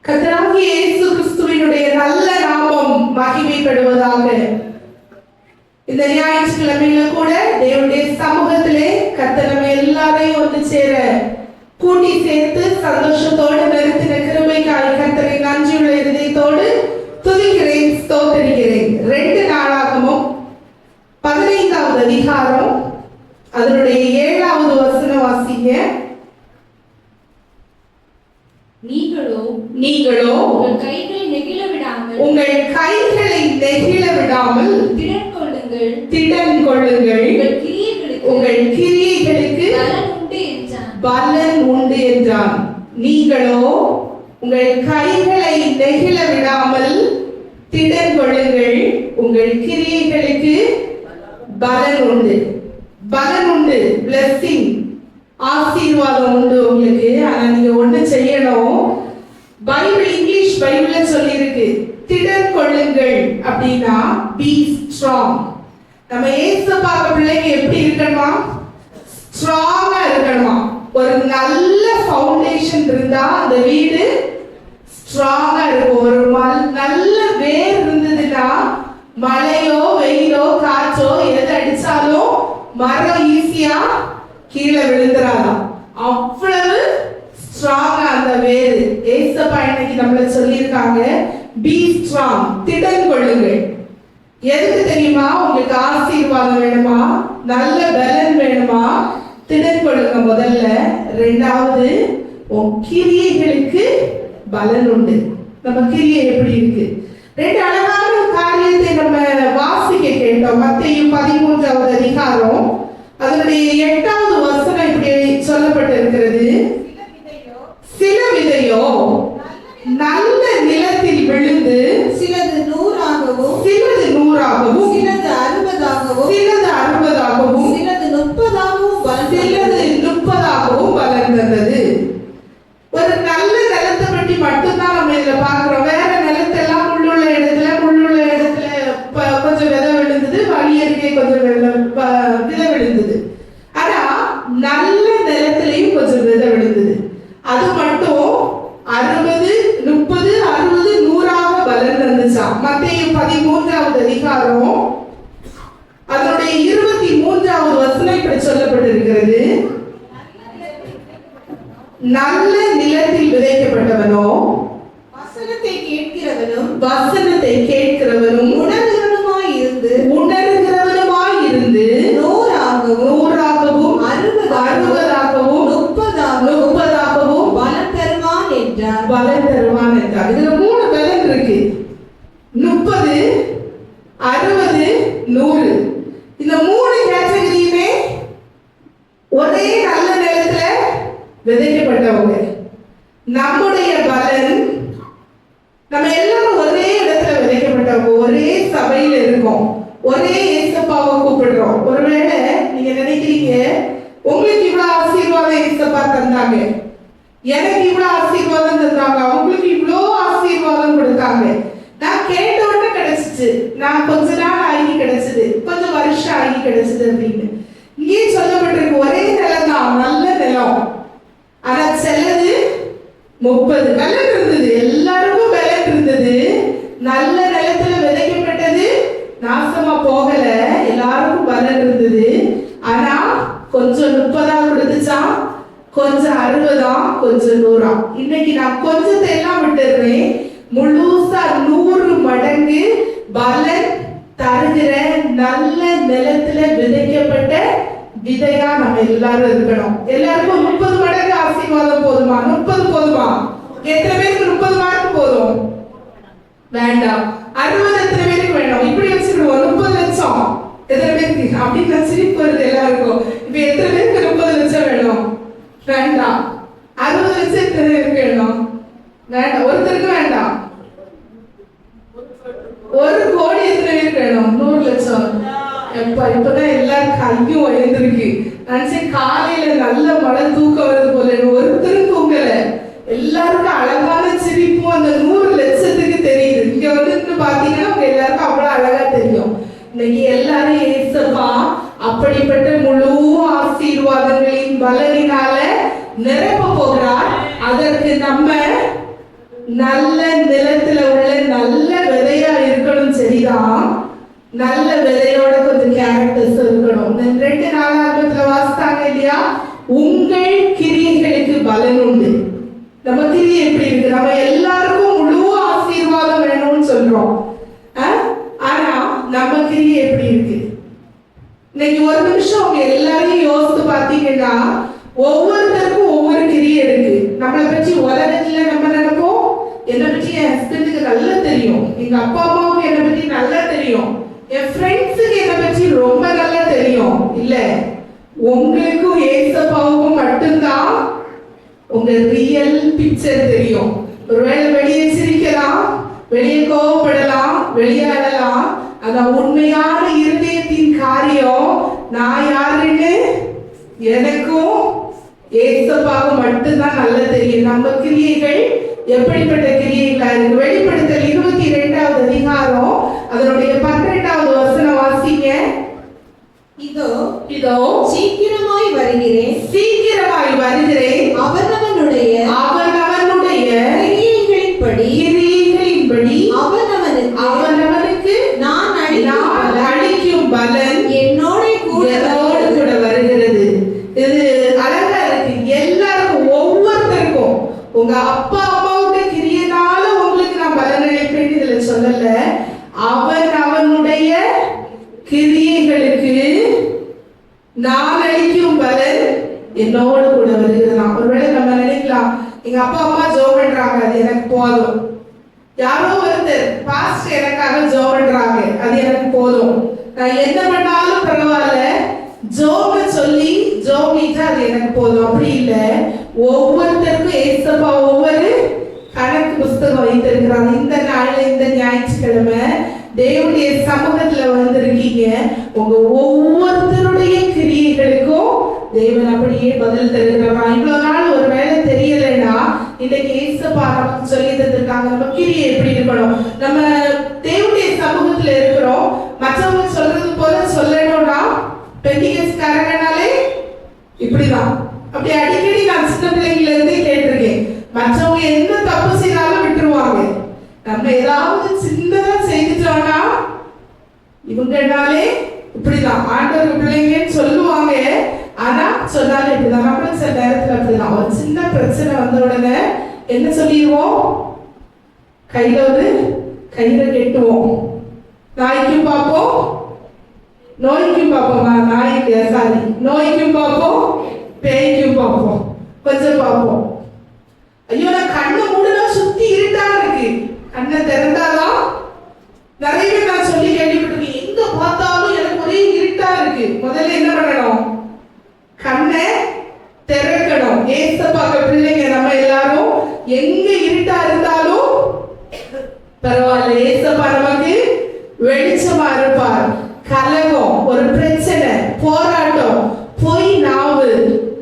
கர்த்தராகிய இயேசு கிறிஸ்துவினுடைய நல்ல நாமம் மகிமைப்படுவதாக. இந்த ஞாயிற்றுக்கிழமையில கூட தேவனுடைய சமூகத்திலே கர்த்தர் நம்ம எல்லாரையும் ஒன்று சேர கூட்டி சேர்த்து சந்தோஷத்தோடு நிறுத்தின கிருபைக்காய் கர்த்தரை நன்றியுள்ள இதயத்தோடு துதிக்கிறேன், ஸ்தோத்திரிக்கிறேன். 2 நாளாகமும் 15வது அதிகாரம் அதனுடைய 7வது வசனம் வாசிங்க. நீங்களோ உங்கள் கைகளை நெகிழ விடாமல் திடன் கொள்ளுங்கள், உங்கள் கிரியைகளுக்கு பலன் உண்டு என்றான். நீங்களோ உங்கள் கைகளை நெகிழ விடாமல் திடன் கொள்ளுங்கள், உங்கள் கிரியைகளுக்கு பலன் உண்டு. பலன் உண்டு, blessing, ஆசீர்வாதம் உண்டு உங்களுக்கு. ஆனா நீங்க ஒண்ணு செய்யணும். பைபிள், இங்கிலீஷ் பைபிள்ல சொல்லி இருக்கு, திடன் கொள்ளுங்கள் அப்படின்னா be strong. நம்ம ஏசப்பாக்க பிள்ளைங்க எப்படி இருக்கணுமா? ஸ்ட்ராங்கா இருக்கணுமா? ஒரு நல்ல ஃபவுண்டேஷன் இருந்தா அந்த வீடு ஸ்ட்ராங்கா இருக்கும். ஒரு நல்ல வேர் இருந்ததுன்னா மழையோ வெயிலோ காற்றோ எது அடிச்சாலும் மரம் ஈஸியா கீழே விழுந்துராதான். அவ்வளவு ஸ்ட்ராங்கா அந்த வேறு. ஏசப்பா இன்னைக்கு நம்மள சொல்லியிருக்காங்க, பி ஸ்ட்ராங், திடன் கொள்ளுங்கள். எதுக்கு தெரியுமா? உங்களுக்கு ஆசீர்வாதம் வேணுமா? நல்ல பலன் வேணுமா? திடன் கொள்ளுங்க முதல்ல. 2வது, உன் கிரியைகளுக்கு பலன் உண்டு. நம்ம கிரியை எப்படி இருக்கு? 2 அழகான காரியத்தை நம்ம வாசிக்க கேட்டோம். மத்தேயு 13வது அதிகாரம் அதனுடைய 8வது வசனம் இப்படி சொல்லப்பட்டிருக்கிறது. சில விதையோ நல்ல நிலத்தில் விழுந்து சிலது 100ஆகவும் சிலது 60ஆகவும் சிலது 60ஆகவும் சிலது 30ஆகவும் பலன் தந்தது. ஒரு நல்ல நிலத்தை பற்றி மட்டும்தான் நம்ம இதுல பாக்குறோம். வேற நிலத்தெல்லாம் முள்ளுள்ள இடத்துல கொஞ்சம் விதை விழுந்தது, வழி அருகே கொஞ்சம் விதை விழுந்தது. ஆனா நல்ல நிலத்திலையும் கொஞ்சம் விதை விழுந்தது. அது மட்டும் 60, 30, 60, 100ஆக பலன் தந்துச்சாம். மத்தேயு 13வது அதிகாரம் அதனுடைய 23வது வசனம் இப்படி சொல்லப்பட்டிருக்கிறது. நல்ல நிலத்தில் விதைக்கப்பட்டவனோ வசனத்தை கேட்கிறவனும் உணர்கிறவனுமாய் இருந்து 100ஆகவும் 60ஆகவும் 30ஆகவும் பலன் தருவான் என்றார். இதுல 3 பலன் இருக்கு. 30, 60, 100. இந்த 3 கேட்டகரியுமே ஒரே நல்ல நிலத்துல விதைக்கப்பட்டவங்க. நம்முடைய பலன், நம்ம எல்லாரும் ஒரே இடத்துல விதைக்கப்பட்டவங்க, ஒரே சபையில இருக்கோம், ஒரே ஏசப்பாவை கூப்பிடுறோம். ஒருவேளை நீங்க நினைக்கிறீங்க, உங்களுக்கு இவ்வளவு ஆசீர்வாதம் ஏசப்பா தந்தாங்க, எனக்கு இவ்வளவு ஆசீர்வாதம் தந்தாங்க, அவங்களுக்கு இவ்வளவு ஆசீர்வாதம் கொடுத்தாங்க, நான் கேட்ட உடனே கிடைச்சிச்சு, நான் கொஞ்ச நாள் ஆகி கிடைச்சது, கொஞ்சம் வருஷம் ஆகி கிடைச்சது அப்படின்னு. இங்கே சொல்லப்பட்டிருக்கு, ஒரே நிலம் தான், நல்ல நிலம். ஆனா சிலது 30 பலன் இருந்தது, எல்லாருக்கும் பலன் இருந்தது. நல்ல நிலத்துல விதைக்கப்பட்டது நாசமா போகல, எல்லாருக்கும் பலன் இருந்தது. ஆனா கொஞ்சம் 30ஆ கொடுத்துச்சான், கொஞ்சம் 60ஆ, கொஞ்சம் 100ஆ. இன்னைக்கு நான் கொஞ்சத்தை எல்லாம் விட்டுறேன், முழுசா 100 மடங்கு பலன் தருகிற நல்ல நிலத்துல விதைக்கப்பட்ட விதையா நம்ம எல்லாரும் இருக்கணும். எல்லாருக்கும் 30 மடங்கு ஆசீர்வாதம் போதுமா? 30 போதுமா? எத்தனை பேருக்கு 30 மார்க் போதும்? வேண்டாம். 60 எத்தனை பேருக்கு வேணும்? இப்படி வச்சுக்கிடுவோம், 30 லட்சம் எத்தனை பேருக்கு அப்படின்னு சிரிப்பு வருது எல்லாருக்கும். இப்ப எத்தனை பேருக்கு 30 லட்சம் வேணும்? வேண்டாம். 60 லட்சம் எத்தனை பேருக்கு வேணும்? வேண்டாம். ஒருத்தருக்கு வேண்டாம். 1 கோடி எத்தனை பேருக்கு வேணும்? 100 லட்சம். இப்பதான் எல்லாரும் கையும் உயர்ந்திருக்கு. நினைச்சேன் காலையில நல்ல மழை தூக்கம் வருது போல, ஒருத்தரும் தூங்கல. எல்லாருக்கும் அழகான சிரிப்பும் அந்த 100 லட்சத்துக்கு தெரியுது. இங்க வந்து பாத்தீங்கன்னா உங்க எல்லாருக்கும் அவ்வளவு அழகா தெரியும். இன்னைக்கு எல்லாரும் ஏசப்பா அப்படிப்பட்ட முழு ஆசீர்வாதங்களின் பலனினால நிரப்ப போகிறார். அதற்கு நம்ம நல்ல நிலத்துல உள்ள நல்ல விதையா இருக்கணும். சரிதான், நல்ல விதையோட கொஞ்சம் கேரக்டர்ஸ் இருக்கணும். இந்த 2:4 வாசித்தாங்க இல்லையா? உங்கள் கிரியைகளுக்கு பலன் உண்டு. நம்ம கிரியை எப்படி இருக்கு? நம்ம எல்லாருக்கும் முழு ஆசீர்வாதம் வேணும்னு சொல்றோம். ஆனா நம்ம கிரியை எப்படி இருக்கு? இன்னைக்கு ஒரு நிமிஷம் அவங்க எல்லாரையும் யோசித்து பார்த்தீங்கன்னா ஒவ்வொருத்தருக்கும் ஒவ்வொரு கிரியை இருக்கு. நம்மளை பற்றி உலகத்துல நம்ம நினைப்போம், என்னை பற்றி என் ஹஸ்பண்டுக்கு நல்லா தெரியும், எங்க அப்பா அம்மாவுக்கு என்னை பற்றி நல்லா தெரியும், என் ஃப்ரெண்ட்ஸுக்கு என்னை பற்றி ரொம்ப நல்லா தெரியும். இல்ல, உங்களுக்கும் ஏசப்பாவுக்கும் மட்டும்தான் உங்க ரியல் பிக்சர் தெரியும். ஒருவேளை வெளியே சிரிக்கலாம், வெளியே கோவப்படலாம், வெளியாடலாம். அதான் உண்மையான இருதயத்தின் காரியம். நான் யாருன்னு எனக்கும் ஏசப்பாவுக்கு மட்டும்தான் நல்லா தெரியும். நம்ம கிரியைகள் எப்படிப்பட்ட கிரியைகளா இருக்கு? வெளிப்படுத்தல் 22வது அதிகாரம் அதனுடைய 12வது வசனம் வாசிங்க. இதோ சீக்கிரமாய் வருகிறேன், சீக்கிரமாய் வருகிறேன். அவனவனுடைய கிரியைகளின்படி அவனவனுக்கு நான் அளிக்கும் பலன் என்னோட கூட வருகிறது. இது அழகா இருக்கு. எல்லாருக்கும், ஒவ்வொருத்தருக்கும் உங்க அப்பா அம்மாவுடைய கிரியைனால உங்களுக்கு நான் பலன் அளிப்பேன் இதுல சொல்லல. அவனுடைய கிரியைகளுக்கு நான் அளிக்கும் பலன் என்னோடு கூட வருகிறதாம். ஒருவேளை நம்ம நினைக்கலாம், எங்க அப்பா அம்மா ஜெபம் பண்றாங்க, அது எனக்கு போதும். யாரோ ஒருத்தர் பாஸ்டர் எனக்காக ஜெபம் பண்றாங்க, அது எனக்கு போதும். நான் என்ன பண்ணாலும் பரவாயில்ல, ஜெபம் சொல்லி ஜெபிச்சா அது எனக்கு போதும். அப்படி இல்ல, ஒவ்வொருத்தருக்கும் ஏசப்பா ஒவ்வொரு கணக்கு புஸ்தகம் வைத்திருக்கிறாங்க. இந்த நாள்ல, இந்த ஞாயிற்றுக்கிழமை தேவனுடைய சமூகத்துல வந்திருக்கீங்க. உங்க ஒவ்வொருத்தருடைய கிரியைகளுக்கும் தேவன் அப்படியே பதில் தருகிறார். இவ்வளவு நாள் ஒரு வேலை தெரியலைன்னா இன்னைக்கு ஏசப்பா நமக்கு சொல்லி தந்திருக்காங்க. நம்ம கிரியை எப்படி இருக்கணும்? நம்ம தேவனுடைய சமூகத்துல இருக்கிறோம். மற்றவங்க சொல்றது போல சொல்லணும்னா பெண்டிகஸ்காரங்கனாலே இப்படிதான். அப்படி அடிக்கடி நான் சின்ன பிள்ளைங்கள இருந்தே கேட்டிருக்கேன். மற்றவங்க என்ன தப்பு செய்தாலும் விட்டுருவாங்க. நம்ம ஏதாவது சின்னதா செய்துட்டோம்னா இவங்கனாலே இப்படிதான் ஆண்டவர் பிள்ளைங்கன்னு சொல்லுவாங்க. ஆனா சொன்னாலும் இப்படிதான். நம்மளும் சில நேரத்துல அப்படிதான். ஒரு சின்ன பிரச்சனை வந்த உடனே என்ன சொல்லிடுவோம்? கையில ஒரு கயிறை கெட்டுவோம். நாய்க்கும் பார்ப்போம், நோய்க்கும் பார்ப்போமா? நாய்க்கு சாரி, நோய்க்கும் பார்ப்போம், பேய்க்கும் பார்ப்போம், கொஞ்சம் பார்ப்போம். ஐயோ, நான் கண்ணை மூடனா சுத்தி இருட்டா இருக்கு, கண்ணை திறந்தாதான். நிறைய பேர் நான் சொல்லி கேள்விப்பட்டிருக்கேன், எங்க பார்த்தாலும் எனக்கு ஒரே இருட்டா இருக்கு. முதல்ல என்ன பண்ணணும்? கண்ணை திறக்கணும். ஏசப்பாக்க பிள்ளைங்க நம்ம எல்லாரும் எங்க இருட்டா இருந்தாலும் பரவாயில்ல, ஏசப்பா நமக்கு வெளிச்சமா இருப்பார். கலகம், ஒரு பிரச்சனை, போராட்டம், பொய் நாவு,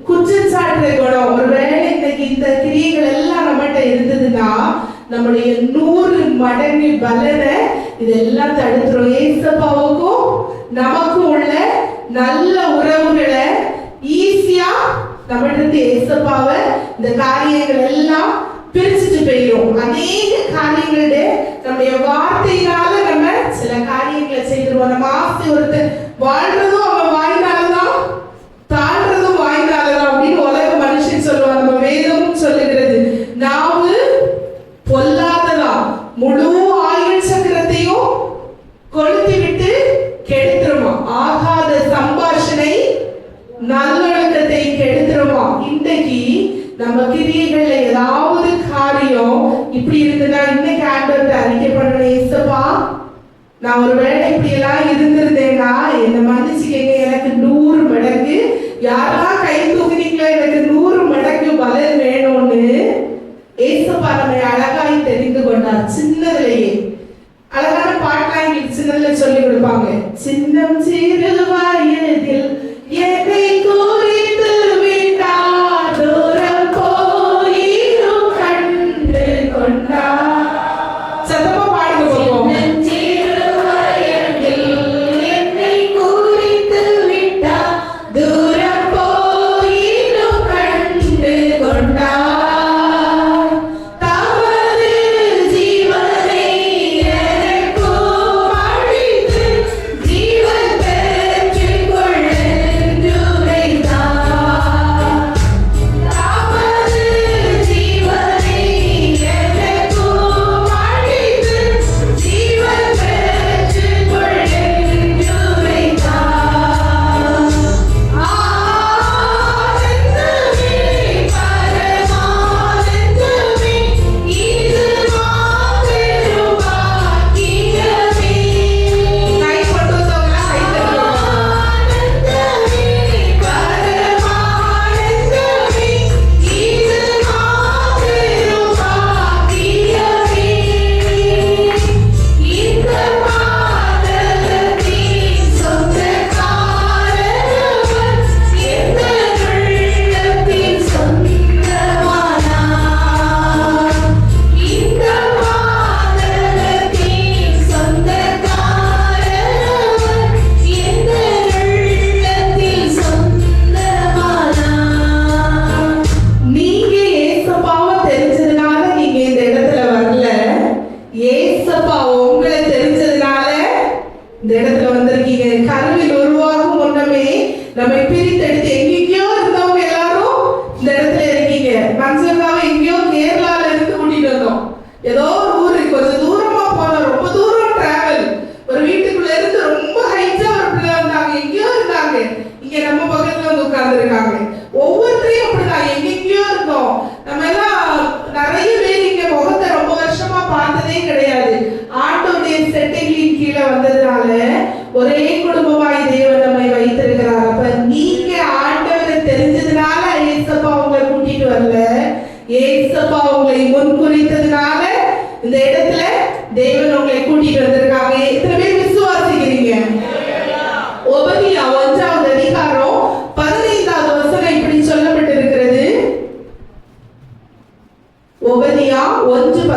குற்றச்சாட்டு குணம், ஒருவேளை இன்னைக்கு இந்த கிரியைகள் எல்லாம் நம்மகிட்ட இருந்ததுன்னா நம்முடைய 100 மடங்கு பலனை இதெல்லாம் தடுத்துரும். ஏசப்பாவுக்கும் நமக்கும் உள்ள நல்ல உறவுகளை ஈஸியா நம்மகிட்ட ஏசப்பாவை இந்த காரியங்கள் எல்லாம் பிரிச்சுட்டு போயிடும். அநேக காரியங்களுடைய நம்முடைய வார்த்தையினால நம்ம சில காரியங்களை செய்திருவோம். நம்ம ஆசை ஒருத்தர் வாழ்றதும் அவன் வாய்னாலதான், தாழ்றதும் வாய்னாலதான் அப்படின்னு உலக மனுஷன் சொல்லுவான். நம்ம வேதமும் சொல்லுகிறது, நாவு பொல்லாததா, முழு ஆயுள் சக்கரத்தையும் கொளுத்தி விட்டு கெடுத்துருமா, ஆகாத சம்பாஷணை நல்லொழுக்கத்தை கெடுத்துருமா. இன்றைக்கு நம்ம கிரியைகள்ல ஏதாவது காரியம் இப்படி இருக்குன்னா இன்னைக்கு ஆண்டவர்கிட்ட அறிக்கை பண்ணணும். ஏசப்பா, நான் ஒரு வேளை இப்படி எல்லாம் இருந்திருந்தேன்னா என்ன மன்னிச்சுக்கங்க, எனக்கு 100 மடங்கு, யாரெல்லாம் கை தூக்குனீங்களோ எனக்கு 100 மடங்கு பலன் வேணும்னு ஏசப்பா நம்மை அழகாய் தெரிந்து கொண்டார். சின்னதுலயே அழகான பாட்டெல்லாம் எங்களுக்கு சின்னதுல சொல்லி கொடுப்பாங்க. சின்னம் சிறு வயதில் என்னை குறித்து விட்டார், தூரம் போயிரும் கண்டு கொண்டார். சத்தமா பாடுங்க போவோம். தமது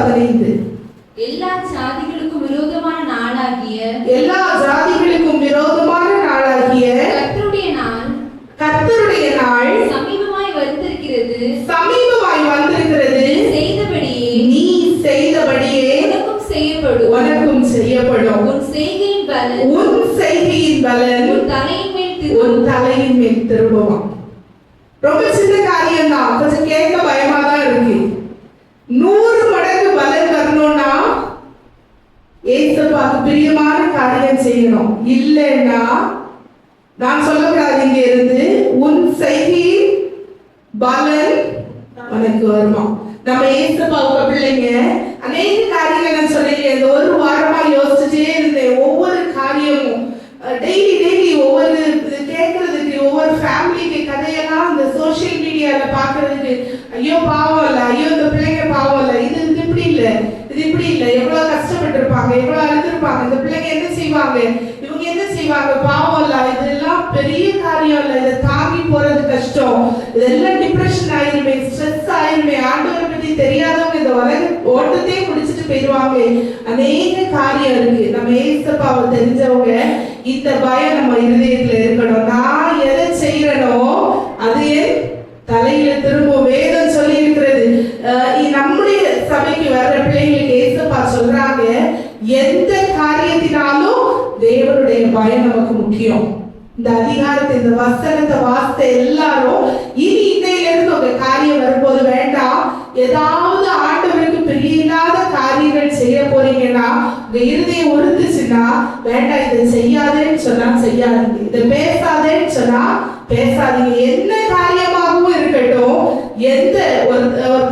15. எல்லா ஜாதிகளுக்கும் விரோதமான நாளாகிய எல்லா ஜாதிகளுக்கும் விரோதமான நாளாகிய கர்த்தருடைய நாள் கர்த்தருடைய நாள் சமீபமாய் வந்திருக்கிறது. சமீபமாய் வந்திருக்கிறது. செய்தபடியே நீ செய்தபடியே உனக்கும் செய்யப்படும். உனக்கும் செய்யப்படும். உன் செய்கையின் பலன் உன் செய்கையின் பலன் உன் தலையின் மேல் உன் திரும்பும். தலையின் மேல் திரும்புமா. ரொம்ப சின்ன காரியம் தான், கொஞ்சம் கேட்க பயமா தான் இருக்கு. 100 மடங்கு பலன் வரணும்னா ஏசப்பாக்கு பிரியமான காரியம் செய்யணும். இல்லைன்னா நான் சொல்லக்கூடாது இங்க இருந்து உன் செய்கையின் பலன் உனக்கு வருமா. நம்ம ஏசப்பாவுக்கு பிள்ளைங்க அநேக காரியங்கள் நான் சொல்லிருக்கேன். இந்த ஒரு வாரமா யோசிச்சுட்டே இருந்தேன். ஒவ்வொரு காரியமும் டெய்லி ஒவ்வொரு கேட்கறதுக்கு, ஒவ்வொரு ஃபேமிலிக்கு கதையெல்லாம் இந்த சோசியல் மீடியால பாக்குறதுக்கு, ஐயோ பாவம் இல்ல, ஐயோ இந்த பிள்ளைங்க பாவம் இல்ல, இது இப்படி இல்ல, இது இப்படி இல்ல, எவ்வளவு கஷ்டப்பட்டு இருப்பாங்க, எவ்வளவு அழுதுருப்பாங்க, இந்த பிள்ளைங்க என்ன செய்வாங்க, இவங்க என்ன செய்வாங்க, பாவம் இல்ல, இதெல்லாம் பெரிய காரியம் இல்ல, இதை தாங்கி போறது கஷ்டம், இதெல்லாம் டிப்ரெஷன் ஆயிருமே, ஸ்ட்ரெஸ் ஆயிருமே, ஆண்டவரை பத்தி தெரியாதவங்க இந்த உலக ஓட்டத்தையே முடிச்சுட்டு போயிடுவாங்க. அநேக காரியம் இருக்கு. நம்ம ஏசப்பாவை தெரிஞ்சவங்க இந்த பயம் நம்ம இருதயத்துல இருக்கணும். நான் எதை செய்யறனோ அது என் தலையில திரும்ப. வேதம் சொல்லி இருக்கிறது, நம்முடைய சபைக்கு வர்ற பிள்ளைங்களுக்கு ஏசப்பா சொல்றாங்க, எந்த காரியத்தினாலும் தேவனுடைய பயம் நமக்கு முக்கியம். இந்த அதிகாரத்தை, இந்த வசனத்தை வாசித்த எல்லாரும் இனி இன்னையில இருந்து உங்க காரியம் வரும்போது வேண்டாம், ஏதாவது ஆண்டவருக்கு பிரியமில்லாத காரியங்கள் செய்ய போறீங்கன்னா, உங்க இருதயம் உறுத்துச்சுன்னா வேண்டாம், இதை செய்யாதேன்னு சொன்னா செய்யாதீங்க, இதை பேசாதேன்னு சொன்னா பேசாதீங்க. என்ன காரியமாகவும் இருக்கட்டும், எந்த ஒரு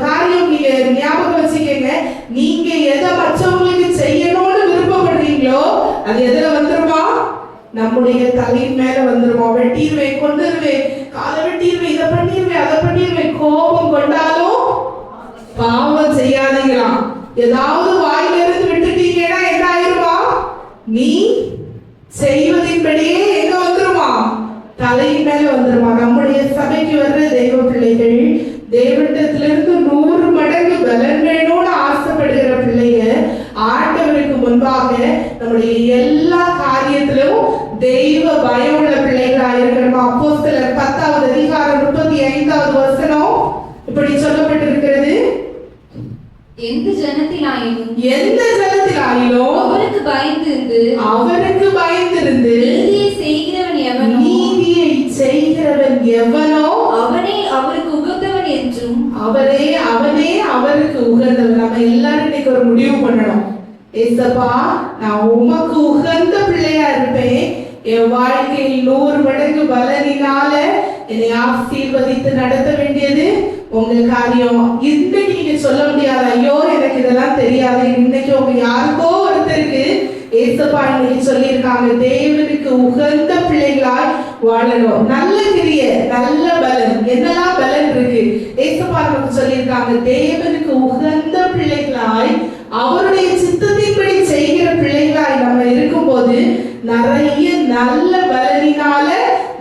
காரியம் நீங்க ஞாபகம் வச்சுக்கங்க, நீங்க எதை மற்றவங்களுக்கு செய்யணும்னு விருப்பப்படுறீங்களோ அது எதுல வந்துருமா, நம்முடைய தலையின் மேல வந்துருமா. வெட்டிடுவேன், கொண்டுருவேன், காலை வெட்டிடுவேன், இதை பண்ணிடுவேன், அதை பண்ணிடுவேன். கோபம் கொண்டாலும் பாவம் செய்யாதீங்களாம். ஏதாவது வாயில இருந்து விட்டுட்டீங்கன்னா என்ன ஆயிருமா, நீ செய்வதின்படியே எங்க வந்துருமா, தலையின் மேல வந்துருமா. நம்முடைய சபைக்கு வர்ற தெய்வ பிள்ளைகள் தேவனிடத்திலிருந்து 100 மடங்கு பலன் வேணும்னு ஆசைப்படுகிற பிள்ளைங்க ஆண்டவருக்கு முன்பாக நம்முடைய எல்லா காரியத்திலும் தெய்வ பயம் உள்ள பிள்ளைகளா இருக்கணும். அப்போஸ்தலர் 10வது அதிகாரம் 35வது வசனம் இப்படி சொல்லப்பட்டிருக்கிறது, எந்த ஜனத்திலாயினும் அவருக்கு பயந்திருந்து நீதியை செய்கிறவன் எவனோ அவனே அவருக்கு உகந்தவன் என்றும் அவனே அவருக்கு உகந்தவன். நம்ம எல்லாரும் இன்னைக்கு ஒரு முடிவு பண்ணணும், ஏசப்பா நான் உமக்கு உகந்த பிள்ளையா இருப்பேன், என் வாழ்க்கையில் 100 மடங்கு பலனினால என்னை ஆசீர்வதித்து நடத்த வேண்டியது உங்க காரியம். இன்னைக்கு நீங்க சொல்ல முடியாது, ஐயோ எனக்கு இதெல்லாம் தெரியாது. இன்னைக்கு உங்க யாருக்கோ ஒருத்தருக்கு ஏசப்பா இன்னைக்கு சொல்லியிருக்காங்க, தேவனுக்கு உகந்த பிள்ளைகளாய் வாழணும். நல்ல கிரிய, நல்ல பலன், என்னெல்லாம் பலன் இருக்கு ஏசப்பா நமக்கு சொல்லியிருக்காங்க. தேவனுக்கு உகந்த பிள்ளைகளாய் அவருடைய சித்தத்தின்படி செய்கிற பிள்ளைகளாய் நம்ம இருக்கும்போது நிறைய நல்ல பலனினால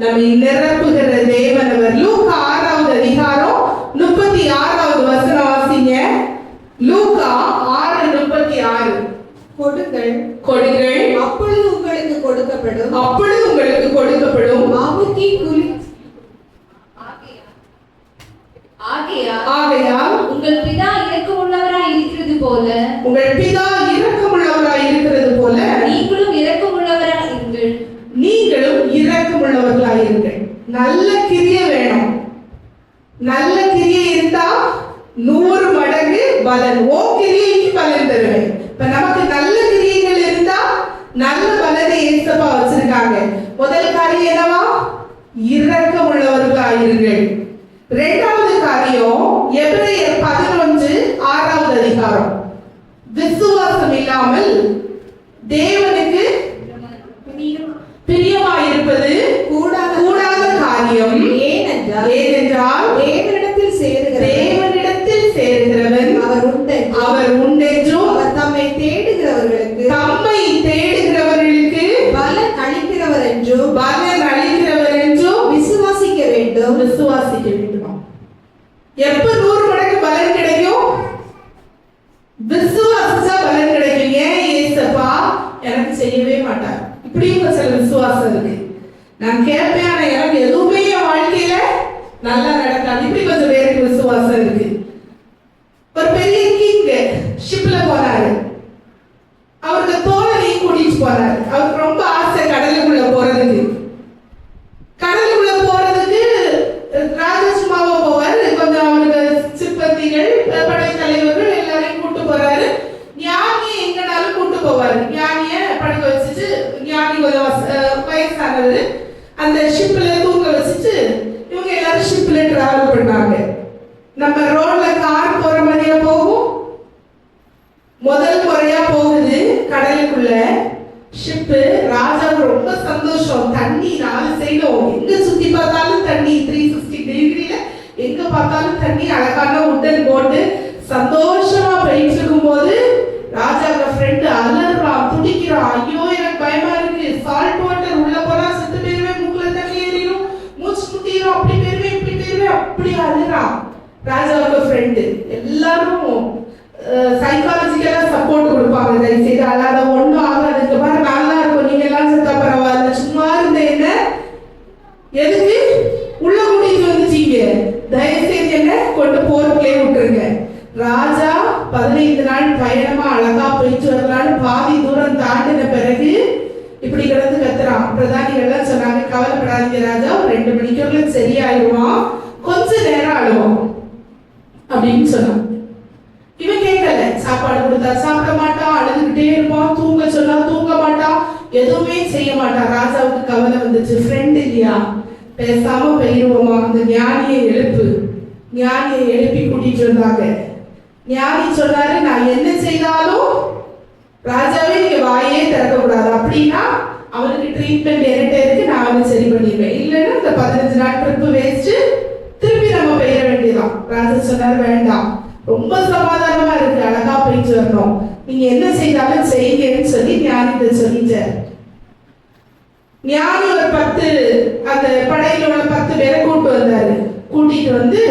நம்மை நிரப்புகிற தேவன் அவர். லூக்கா 6வது அதிகாரம் 36வது வசனம் வாசிங்க. லூக்கா 6:36. கொடுங்கள் அப்பொழுது உங்களுக்கு கொடுக்கப்படும், ஆபத்தை ஆகையால் உங்கள் பிதா இரக்கமுள்ளவராய் இருக்கிறது போல நீங்களும் இரக்கமுள்ளவர்களாய் இருங்கள். நல்ல கிரியை வேணும். நல்ல கிரியை இருந்தா 100 மடங்கு பலன். ஓ கிரியைக்கு பலன் தருவேன். இப்ப நமக்கு நல்ல கிரியைகள் இருந்தா நல்ல பலனை ஏசப்பா வச்சிருக்காங்க. முதல் காரியம் என்னவா, இரக்கமுள்ளவர்களாயிருங்கள். இரண்டாவது காரியம் எபிரேயர் 11:6வது அதிகாரம், விசுவாசம் இல்லாமல் தேவனுக்கு பிரியமாயிருப்பது கூடாத காரியம். ஏனென்றால் தேவனிடத்தில் சேருகிறவன் அவர் உண்டென்றும் அவர் தம்மை தேடுகிறவர்களுக்கு பலன் அளிக்கிறவர் என்றும் விசுவாசிக்க வேண்டும். எப்ப 100 மடங்கு பலன் கிடைக்கும்? ஏசப்பா எனக்கு செய்யவே மாட்டார். இப்படியும் சில விசுவாசம் இருக்கு. நான் கேட்பேன், ஆனா எனக்கு எதுவுமே என் வாழ்க்கையில நல்லா நடக்காது. இப்படி கொஞ்சம் பேருக்கு விசுவாசம் இருக்கு. ஒரு பெரிய கிங் ஷிப்ல போறாரு. அவருக்கு தோழரையும் கூட்டிட்டு போறாரு. அவருக்கு ரொம்ப ஆசை கடலுக்குள்ள போறதுக்கு. கடலுக்குள்ள போறதுக்கு ராஜா சும்மாவா போவாரு, கொஞ்சம் அவருக்கு சிப்பந்திகள், படை தலைவர்கள் எல்லாரையும் கூட்டு போறாரு. ஞானியை எங்கனாலும் கூட்டு போவாரு. ஞானிய படுக்க வச்சுட்டு, ஞானி கொஞ்சம் வயசானவர், அந்த ஷிப்ல தூங்க வச்சுட்டு இவங்க எல்லாரும் ஷிப்ல டிராவல் பண்ணாங்க. நம்ம ரோட்ல கார் போற மாதிரியா போகும். முதல் முறையா போகுது கடலுக்குள்ள ஷிப்பு. ராஜாவுக்கு ரொம்ப சந்தோஷம். தண்ணி 4 சைடும், எங்க சுத்தி பார்த்தாலும் தண்ணி, 360 டிகிரில எங்க பார்த்தாலும் தண்ணி. அழகான உட்டன் போட்டு சந்தோஷமா போயிட்டு இருக்கும் போது ராஜாவோட ஃப்ரெண்டு அலறான், துடிக்கிறான். ஐயோ எனக்கு பயமா இருக்கு, சால்ட் வாட்டர் உள்ள போனா செத்து போயிருவேன், மூக்குல தண்ணி ஏறிடும், மூச்சு முட்டிடும், அப்படி போயிருவேன் இப்படி போயிருவேன், அப்படி அழுறான். ராஜாவோட ஃப்ரெண்டு எல்லாரும் சைக்காலஜிக்கலா சப்போர்ட் கொடுப்பாங்க. தயவுசெய்து அல்லாத ஒன்றும் ஆகாது, இந்த மாதிரி நல்லா இருக்கும், நீங்க எல்லாம் செத்தா பரவாயில்ல, சும்மா இருந்த என்ன எதுக்கு உள்ள கூட்டிட்டு வந்துச்சீங்க, தயவுசெய்து என்ன கொண்டு போருக்கே விட்டுருங்க. ராஜா 15 நாள் பயணமா அழகா போயிட்டு வரலான்னு பாதி தூரம் தாண்டின பிறகு இப்படி கிடந்து கத்துறான். பிரதானிகள் சொன்னாங்க, கவலைப்படாதீங்க ராஜா, 2 மணிக்குள்ள சரியாயிடுவான், கொஞ்ச நேரம் அழுவோம் அப்படின்னு சொன்னான். இவன் கேட்கல. சாப்பாடு கொடுத்தா சாப்பிட மாட்டான், அழுதுகிட்டே இருப்பான், தூங்க சொன்னா தூங்க மாட்டான், எதுவுமே செய்ய மாட்டான். ராஜாவுக்கு கவலை வந்துச்சு, ஃப்ரெண்ட் இல்லையா, பேசாம போயிருவோமா, அந்த ஞானியை எழுப்பு. ஞானியை எழுப்பி கூட்டிட்டு வந்தாங்க. ஞானி சொன்னாரு, நான் என்ன செய்தாலும் ராஜாவே நீங்க வாயே திறக்க கூடாது, அப்படின்னா அவனுக்கு ட்ரீட்மெண்ட் என்கிட்ட இருக்கு, நான் அவனை சரி பண்ணிடுவேன், இல்லைன்னா இந்த 15 நாள் ட்ரிப்பு வேஸ்ட், திருப்பி நம்ம போயிட வேண்டியதான். ராஜா சொன்னார், வேண்டாம், ரொம்ப சமாதானமா இருக்கு, அழகா போயிட்டு வரணும், நீங்க என்ன செய்தாலும் செய்யுங்கன்னு சொல்லி ஞானிட்ட சொல்லிட்டார். ஞானி ஒரு 10 அந்த படையில உள்ள 10 பேரை கூட்டு வந்தாரு. கூட்டிட்டு வந்து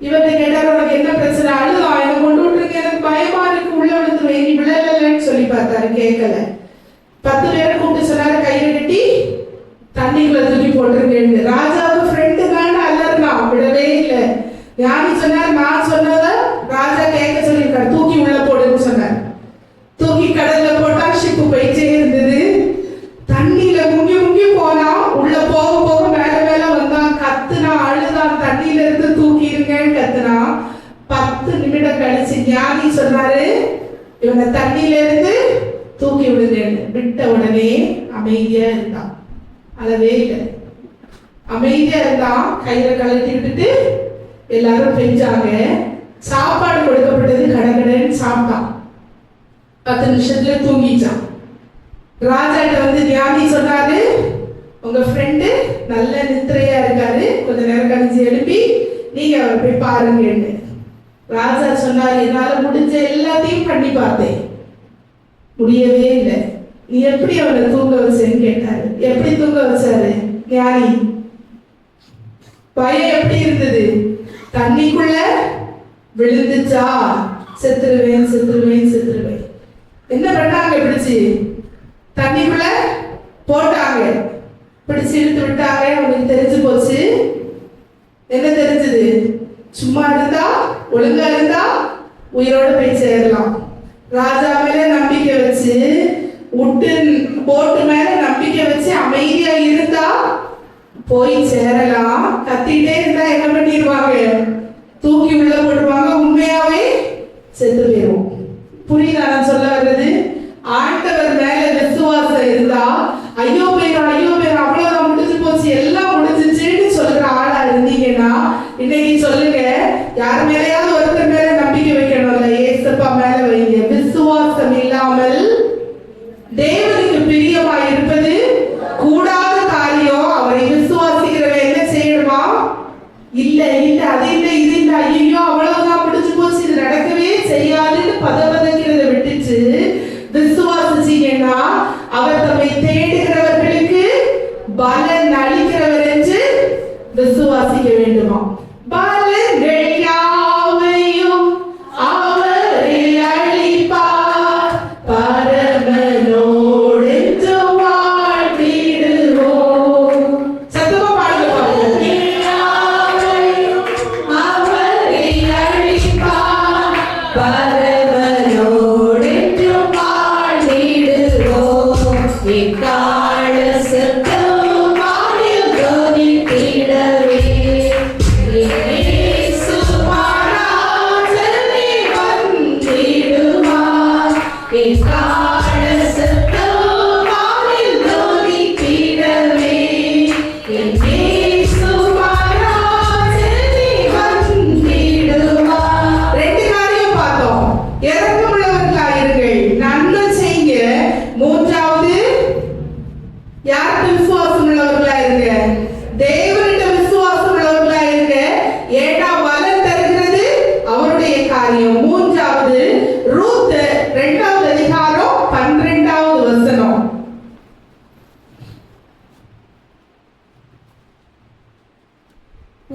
இவர்கிட்ட கேட்டாரு, உனக்கு என்ன பிரச்சனை, அழுதா, எனக்கு கொண்டு விட்டுருங்க, எனக்கு பயமா இருக்கு, உள்ள விழுந்துருவேன், நீ விழலன்னு சொல்லி பார்த்தாரு, கேட்கல. 10 பேரை கூப்பிட்டு சொன்னாரு, கையில கட்டி தண்ணிக்குள்ள தூக்கி போட்டுருக்கேன்னு. ராஜாவுக்கு ஃப்ரெண்டு தான் அலர்னா, விடவே இல்லை. ஞானி சொன்னார், நான் சொன்னத ராஜா கேட்க சொல்லியிருக்காரு, தூக்கி உள்ள போடுன்னு சொன்னார். தூக்கி கடல்ல போட்டா ஷிப்பு போயிட்டே இருந்தது. தண்ணியில முங்கி முங்கி போனா, உள்ள போக போக மேல மேல வந்தான், கத்துனா, அழுதான், தண்ணியில இருந்து தூக்கி இருங்கன்னு கத்துனா. 10 நிமிடம் கழிச்சு ஞானி சொன்னாரு, இவங்க தண்ணியில இருந்து தூக்கி விடுங்கன்னு. விட்ட உடனே அமைதியா இருந்தான், அழவே இல்லை, அமைதியா இருந்தான். கையில கழட்டி விட்டுட்டு எல்லாரும் பெஞ்சாங்க. சாப்பாடு கொடுக்கப்பட்டது, கடகடன்னு சாப்பிட்டான். 10 நிமிஷத்துல தூங்கிச்சான். ராஜாட்ட வந்து ஞானி சொன்னாரு, உங்க ஃப்ரெண்டு நல்ல நித்திரையா இருக்காரு, கொஞ்ச நேரம் கழிச்சு எழுப்பி நீங்க அவரை போய் பாருங்கன்னு. ராஜா சொன்னாரு, என்னால முடிஞ்ச எல்லாத்தையும் பண்ணி பார்த்தேன், முடியவே இல்லை, நீ எப்படி அவனை தூங்க வச்சேன்னு கேட்டாரு. எப்படி தூங்க வச்சாரு ஞானி? பயம் எப்படி இருந்தது? தண்ணிக்குள்ள விழுந்துச்சா, செத்துருவேன் செத்துருவேன் செத்துருவேன். என்ன பண்ணாங்க? பிடிச்சு தண்ணிக்குள்ள போட்டாங்க, பிடிச்சு இழுத்து விட்டாங்க. அவனுக்கு தெரிஞ்சு போச்சு. என்ன தெரிஞ்சது? சும்மா இருந்தா, ஒழுங்கா இருந்தா உயிரோட போய் சேரலாம். ராஜா மேல நம்பிக்கை வச்சு, போட்டு மேல நம்பிக்கை வச்சு அமைதியா இருந்தா போய் சேரலாம். கத்திட்டே இருந்தா என்ன பண்ணிடுவாங்க? தூக்கி உள்ள போட்டுருவாங்க, உண்மையாவே செத்து போயிடும். புரியுதா நான் சொல்ல வர்றது? ஆண்டவர் மேல விசுவாசம் இருந்தா ஐயோ பேரும் அவ்வளவுதான், முடிஞ்சு போச்சு, எல்லாம் முடிஞ்சிச்சுன்னு சொல்ற ஆளா இருந்தீங்கன்னா இன்னைக்கு சொல்லுங்க, யார் மேலேயாவது ஒருத்தர் மேல நம்பிக்கை வைக்கணும்ல, ஏசப்பா மேல வைங்க. விசுவாசம் இல்லாமல் தேவனுக்கு பிரியமாய் இருப்பது கூடாத காரியம். அவரை விசுவாசிக்கிறவன் என்ன செய்யணுமா? இல்ல அது இல்ல இது இல்ல, ஐயோ அவ்வளவுதான், முடிஞ்சு போச்சு, இது நடக்கவே செய்யாதுன்னு பதபதைக்கிறத விட்டுச்சு விசுவாசிச்சீங்கன்னா அவர் தம்மை தேடுகிறவர்களுக்கு பலன் அளிக்கிறவர் என்று விசுவாசிக்க வேண்டுமா? பலன்கள் யாவையும் அவரே அளிப்பார், பரம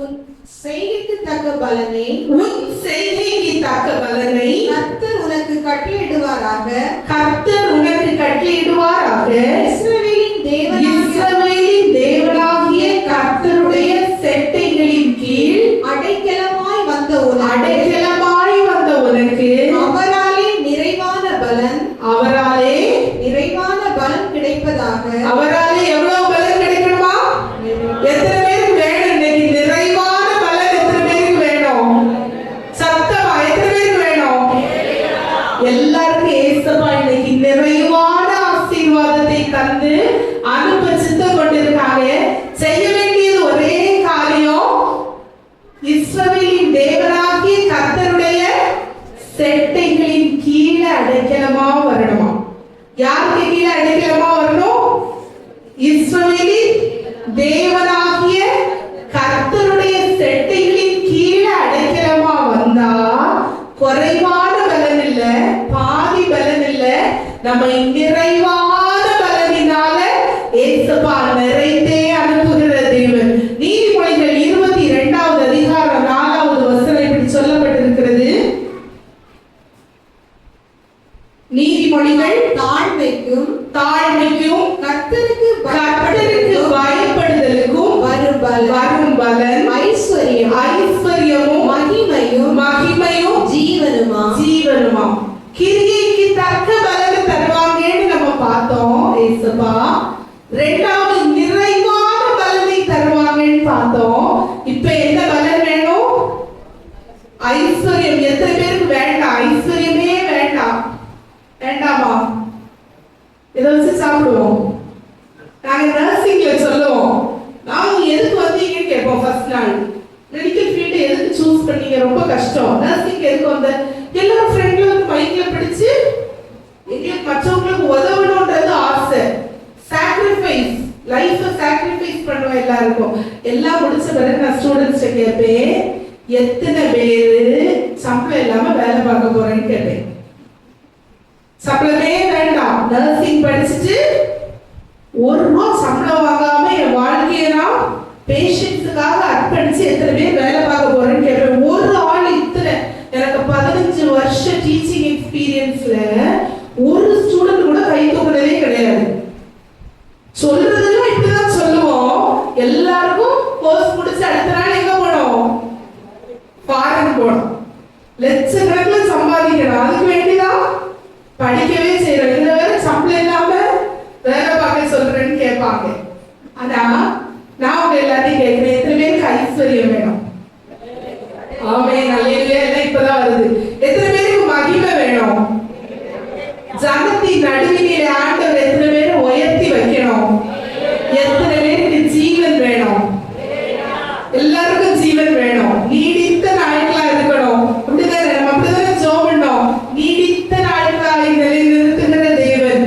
உன் செய்கைக்கு தக்க பலனை உன் செய்கைக்கு தக்க பலனை கர்த்தர் உனக்கு கட்டளையிடுவாராக. கர்த்தர் உனக்கு கட்டளையிடுவாராக. இஸ்ரவேலின் இஸ்ரவேலின் தேவனாகிய கர்த்தருடைய செட்டைகளின் கீழ் அடைக்கலமாய் வந்த உனக்கு அவராலே நிறைவான பலன் கிடைப்பதாக. அவராலே எவ்வளவு பலன் கிடைக்கணுமா? எத்தனை பேருக்கு வேணும் இன்னைக்கு நிறைவான பலன்? எத்தனை பேருக்கு வேணும்? சத்தமா எத்தனை பேருக்கு வேணும்? எல்லாருக்கும் ஏசப்பா இன்னைக்கு நிறைவான ஆசீர்வாதத்தை தந்து அனுப்ப சித்தம் கொண்டிருக்காங்க. செய்ய வேண்டியது ஒரே காரியம், இஸ்ரவேலின் தேவனாகிய கர்த்தருடைய செட்டைகளின் கீழே அடைக்கலமா வரணுமா? யாருக்கு கீழே அடைக்கலமா வரணும்? இஸ்ரவேலின் தேவனாகிய கர்த்தருடைய செட்டைகளின் கீழே அடைக்கலமா வந்தா குறைவான பலன் இல்ல, பாதி பலன் இல்ல, நம்ம நிறைவான பலனினால ஏசப்பா நிறைந்தே அனுப்புகிற தேவன். நீதிமொழிகள் 22வது அதிகாரம் 4வது வசனம் இப்படி சொல்லப்பட்டிருக்கிறது. நீதிமொழிகள் தாழ்மைக்கும் கர்த்தருக்கு பயப்படுதலுக்கும் வரும் பலன் ஐஸ்வர்யமும் மகிமையும் ஜீவனுமா. கிரியைக்கு தக்க பலன் தருவாங்கன்னு நம்ம பார்த்தோம் ஏசப்பா. இரண்டாவது நிறைவான பலனை தருவாங்கன்னு பார்த்தோம். இப்ப என்ன பலன் வேணும்? ஐஸ்வர்யம். எத்தனை பேருக்கு வேண்டாம்? ஐஸ்வர்யமே வேண்டாமா? இதை வச்சு சாப்பிடுவோம். நாங்க நர்சிங்ல சொல்லுவோம், நாங்க எதுக்கு வந்தீங்கன்னு கேட்போம். ஃபர்ஸ்ட் நாள் மெடிக்கல் ஃபீல்டு எதுக்கு சூஸ் பண்ணீங்க? ரொம்ப கஷ்டம். நர்சிங் எதுக்கு வந்த? எல்லாரும் ஃப்ரெண்ட்ல வந்து மைக்ல பிடிச்சு எங்களுக்கு மற்றவங்களுக்கு உதவணும்ன்றது ஆசை. சாக்ரிஃபைஸ், லைஃபை சாக்ரிஃபைஸ் பண்ணுவோம் எல்லாருக்கும். எல்லாம் முடிச்ச பிறகு நான் ஸ்டூடெண்ட்ஸ்ட கேட்பேன், எத்தனை பேரு சம்பளம் இல்லாம வேலை பார்க்க போறேன்னு கேட்பேன். சம்பளமே வேண்டாம், நர்சிங் படிச்சுட்டு ₹1 சம்பளம் வாங்காம என் வாழ்க்கையை நான் பேஷண்ட்ஸுக்காக அர்ப்பணிச்சு எத்தனை பேர் வேலை பார்க்க போறேன்னு கேட்பேன். ஒரு ஆள் இத்தனை, எனக்கு 15 வருஷம் டீச்சிங் எக்ஸ்பீரியன்ஸ்ல ஒரு ஸ்டூடெண்ட் கூட கை தூக்குனதே கிடையாது. சொல்றதெல்லாம் இப்படிதான் சொல்லுவோம். எல்லாருக்கும் கோர்ஸ் முடிச்சு அடுத்த நாள் எங்க போனோம்? ஃபாரின் போனோம். லட்சக்கணக்கில் சம்பாதிக்கணும். அதுக்கு வேண்டிதான் படிக்கவே செய்யறோம். இந்த வேற சம்பளம் இல்லாம வேலை பார்க்க சொல்றேன்னு கேட்பாங்க. ஆனா நான் உங்க எல்லாத்தையும் கேட்கிறேன், எத்தனை பேருக்கு ஐஸ்வர்யம் வேணும்? ஆமென், அல்லேலூயா. எல்லாம் இப்பதான் வருது. எத்தனை பேருக்கு மகிமை வேணும்? ஜகத்தின் நடுவிலே ஆண்டவர் எத்தனை பேரை உயர்த்தி வைக்கணும்? எத்தனை பேருக்கு ஜீவன் வேணும்? எல்லாருக்கும் ஜீவன் வேணும். நீடித்த நாட்களா இருக்கணும். அப்படிதானே? நம்ம அப்படிதானே ஜெபம் பண்ணோம். நீடித்த நாட்களை நிலைநிறுத்துகிற தேவன்.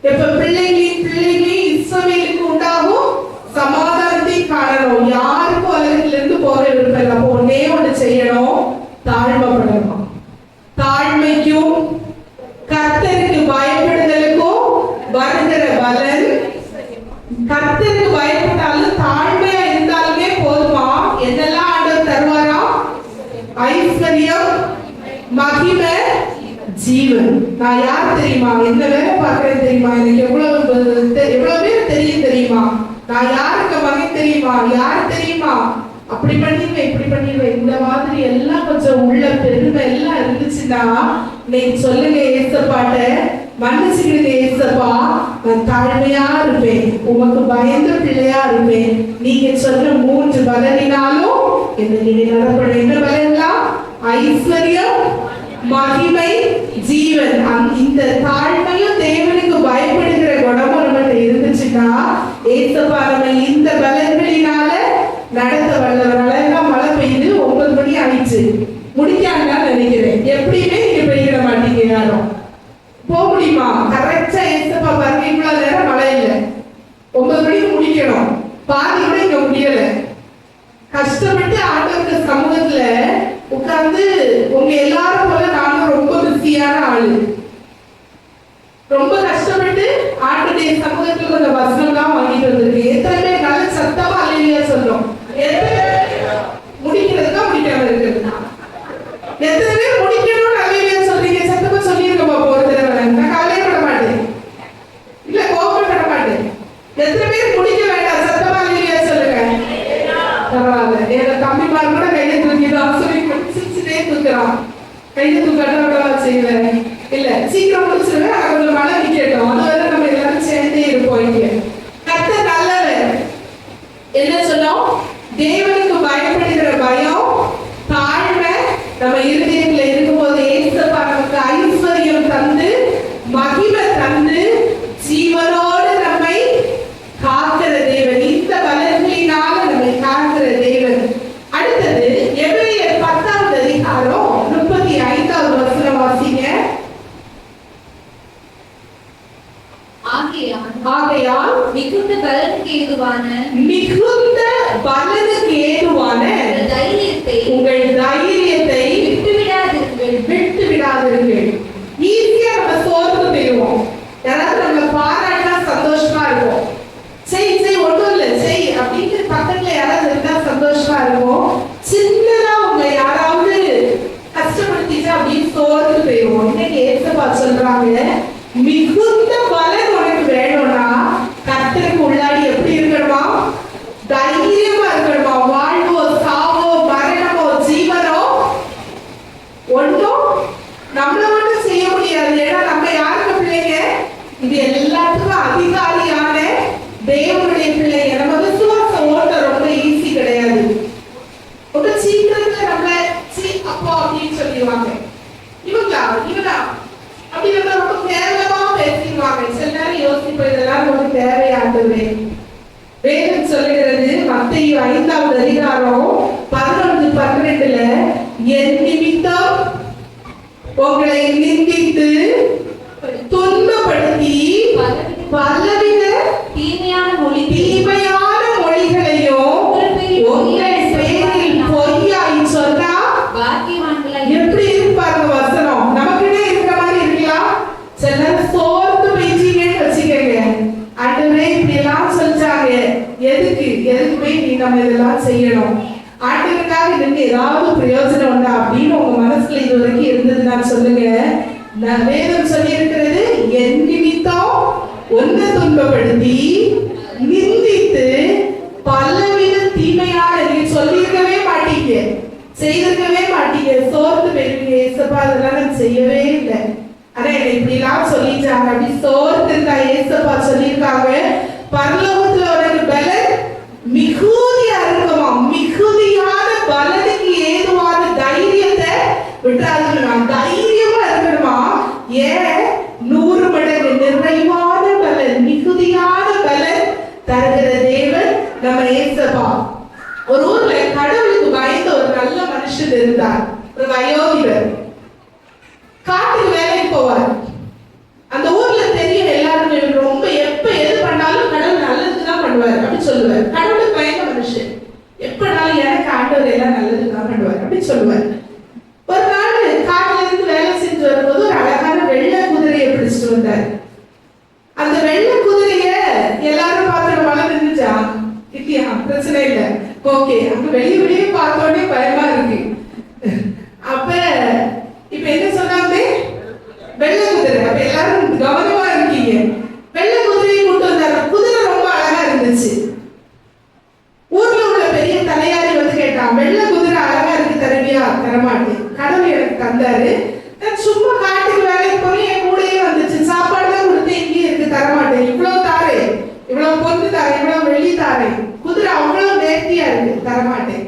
எப்ப பிள்ளைகளின் இஸ்ரவேலுக்கு உண்டாகும் சமாதானத்தை காணணும். யாருக்கும் உலகத்திலிருந்து போக விருப்பம் இல்லை. அப்போ ஒன்னே ஒன்று செய்யணும், தாழ்மைப்படணும். தாழ்மைக்கும் கர்த்தருக்கு பயப்படுதலுக்கும் வருகிற பலன். கர்த்தருக்கு பயப்பட்டாலும் தாழ்மையா இருந்தாலுமே போதுமா? என்னெல்லாம் ஆண்டவர் தருவாரா? ஐஸ்வர்யம், மகிமை, ஜீவன். நான் யார் தெரியுமா? என்ன வேலை பார்க்கறேன் தெரியுமா? எனக்கு எவ்வளவு பேர் தெரியும் தெரியுமா? நான் யாருக்கு மகன் தெரியுமா? யார் தெரியுமா? அப்படி பண்ணிடுவேன், இப்படி பண்ணிடுவேன். இந்த மாதிரி எல்லாம் கொஞ்சம் உள்ள பெருமை எல்லாம் இருந்துச்சுன்னா இன்னைக்கு சொல்லுங்க ஏசப்பாட்ட, மன்னிச்சுக்கிடுங்க ஏசப்பா, நான் தாழ்மையா இருப்பேன், உமக்கு பயந்த பிள்ளையா இருப்பேன். நீங்க சொன்ன 3 பலனினாலும் என்னை நடப்பட. என்ன பலன்லாம்? ஐஸ்வர்யம், மகிமை, ஜீவன். இந்த தாழ்மையும் தேவனுக்கு பயப்படுகிற குணமும் நம்மகிட்ட இருந்துச்சுன்னா ஏசப்பா நம்ம இந்த பலன்களினால நடத்த வல்லவர். அழகா மழை பெய்யுது, 9 மணி ஆயிடுச்சு. முடிக்காங்கன்னு நினைக்கிறேன். எப்படியுமே நீங்க பெய்யிட மாட்டீங்க யாரும். போக முடியுமா? கரெக்டா ஏசப்பா பாருங்க, இவ்வளவு நேரம் மழை இல்லை, 9 மணிக்கு முடிக்கணும், பாதி கூட இங்க முடியல. கஷ்டப்பட்டு ஆண்டவருக்கு சமூகத்துல உட்கார்ந்து, உங்க எல்லாரும் போல நானும் ரொம்ப பிஸியான ஆளு, ரொம்ப கஷ்டப்பட்டு ஆண்டுடைய சமூகத்துல அந்த வசனம் தான் வாங்கிட்டு வந்திருக்கு. எத்தனை பேர் நல்ல சத்தமா அல்லேலூயா சொல்றோம்? எத்தனை தம்பிமார் கூட கையை தூக்கிதான் சொல்லி சிரிச்சுட்டே தூக்குறான். கையை தூக்காட்டா செய்வேன் இல்ல சீக்கிரம் முடிச்சிருவேன், கொஞ்சம் மழை நிக்கட்டும், அது வரை நம்ம எல்லாரும் சேர்ந்தே இருப்போம். இங்க கர்த்தர் நல்லவர். என்ன சொன்னோம்? தேவனுக்கு பயப்படுகிற பயம் தாழ்மை நம்ம இருதயத்துல இருக்கும்போது ஏசப்பா நமக்கு ஐஸ்வர்யம் தந்து மகிமை தந்து ஜீவனோடு நம்மை காக்கிற தேவன். இந்த பலன்களினால நம்மை காக்கிற தேவன். அடுத்தது எபிரேயர் 10வது அதிகாரம் 35வது வசனம் வாசிங்க. ஆகையால் மிகுந்த பலனுக்கு ஏதுவான உங்கள் தைரியத்தை விட்டு விடாதிருங்கள். ஈஸியா நம்ம சோர்ந்து போயிடுவோம். யாராவது நம்ம பாராட்டினா சந்தோஷமா இருக்கும். செய் ஒன்றும் இல்லை செய் அப்படின்னு பக்கத்துல யாராவது இருந்தா சந்தோஷமா இருக்கும். சின்னதா உங்க யாராவது கஷ்டப்படுத்திட்டா அப்படின்னு சோர்ந்து போயிடுவோம். இன்னைக்கு ஏசப்பா சொல்றாங்க, மிகுந்த பலன் உனக்கு வேணும்னா கர்த்தருக்கு உள்ளாடி எப்படி இருக்கணுமா? தைரியமா இருக்கணுமா? வாழ்வோ சாவோ மரணமோ ஜீவனோ ஒன்றும் நம்மள மட்டும் செய்ய முடியாது. ஏன்னா நம்ம யாருக்கு பிள்ளைங்க? இது எல்லாத்துக்கும் அதிகாரியான தேவனுடைய பிள்ளைங்க. நம்ம விசுவாச ஓட்ட ரொம்ப ஈஸி கிடையாது. ஒரு சீக்கிரத்துல நம்மள அப்போ அப்படின்னு சொல்லிடுவாங்க. இவங்களா அப்படி நம்ம ரொம்ப கேவலமா பேசிடுவாங்க. சில நேரம் யோசிப்போம், இதெல்லாம் நமக்கு தேவையாகவே. வேதம் சொல்லுகிறது மத்தேயு 5வது அதிகாரம் 11-12 என் நிமித்தம் உங்களை நிந்தித்து துன்பப்படுத்தி பலவித தீமையான மொழிகளையும் உங்கள் பேரில் பொய்யாய் சொன்னா எப்படி இருப்பாங்க? வசனம் நமக்குன்னே இருக்கிற மாதிரி இருக்கலாம். சில நேரம் சோர்ந்து பேசிங்கன்னு வச்சுக்கோங்க. ஆண்டவரே இப்படி எல்லாம் சொல்லிட்டாங்க, எதுக்கு போய் நீ நம்ம இதெல்லாம் செய்யணும்? ஆண்டவருக்காக இதுக்கு ஏதாவது பிரயோஜனம் உண்டா அப்படின்னு உங்க மனசுல இது வரைக்கும் இருந்ததுன்னா சொல்லுங்க. வேதம் சொல்லி இருக்கிறது, என் நிமித்தம் ஒன்ன துன்பப்படுத்தி நிந்தித்து பலவித தீமையான நீங்க சொல்லியிருக்கவே மாட்டீங்க, செய்திருக்கவே மாட்டீங்க, சோர்ந்து போயிருவீங்க. ஏசப்பா அதெல்லாம் நான் செய்யவே இல்லை, ஆனா என்னை இப்படி எல்லாம் சொல்லிட்டாங்க அப்படி சோர்ந்து இருந்தா ஏசப்பா சொல்லியிருக்காங்க, பரலோகத்துல உனக்கு பலன் மிகுதியா இருக்குமா? மிகுதியான பலனுக்கு ஏதுவான தைரியத்தை விட்டுறாதுமா. தைரியமா இருக்கணுமா? ஏன் 100 மடங்கு நிறைவான பலன், மிகுதியான பலன் தருகிற தேவன் நம்ம ஏசப்பா. ஒரு ஊர்ல கடவுளுக்கு பயந்த ஒரு நல்ல மனுஷன் இருந்தார். ஒரு வயோதிபர் காட்டுக்கு வேலைக்கு போவார். அந்த ஊர்ல தெரியும் எல்லாருமே ரொம்ப எப்ப எது பண்ணாலும் கடவுள் நல்லதுதான் பண்ணுவார் அப்படி சொல்லுவார். கடவுளுக்கு பயந்த மனுஷன், எப்பனாலும் எனக்கு ஆண்டவர் எல்லாம் நல்லதுதான் பண்ணுவார் அப்படி சொல்லுவார். ஒரு நாள் காட்டுல இருந்து வேலை செஞ்சு வரும்போது ஒரு அழகான வெள்ளை குதிரையை பிடிச்சிட்டு வந்தார். அந்த வெள்ளை குதிரைய எல்லாரும் பார்த்து மழை நின்றுச்சா இல்லையா? பிரச்சனை இல்லை, ஓகே. அங்க வெளியே பார்த்தோடனே பயமா இருக்கு. அப்ப இப்ப என்ன சொன்னாங்க? வெள்ளை குதிரை. அப்ப எல்லாரும் கவனமா இருக்கீங்க. வெள்ளை குதிரையை கொண்டு வந்தாரு. குதிரை ரொம்ப அழகா இருந்துச்சு. ஊர்ல உள்ள பெரிய தலையாரி வந்து கேட்டான், வெள்ளை குதிரை அழகா இருக்கு தருவியா? தரமாட்டேன், கடவுள் எனக்கு தந்தாரு, நான் சும்மா காட்டுக்கு வேலைக்கு போய் என் கூடயே வந்துச்சு, சாப்பாடு தான் கொடுத்து இங்கேயே இருக்கு, தரமாட்டேன், இவ்வளவு தாரே, இவ்வளவு பொண்ணு தாரே, இவ்வளவு வெள்ளி தாரே, குதிரை அவ்வளவு நேர்த்தியா இருக்கு, தரமாட்டேன்.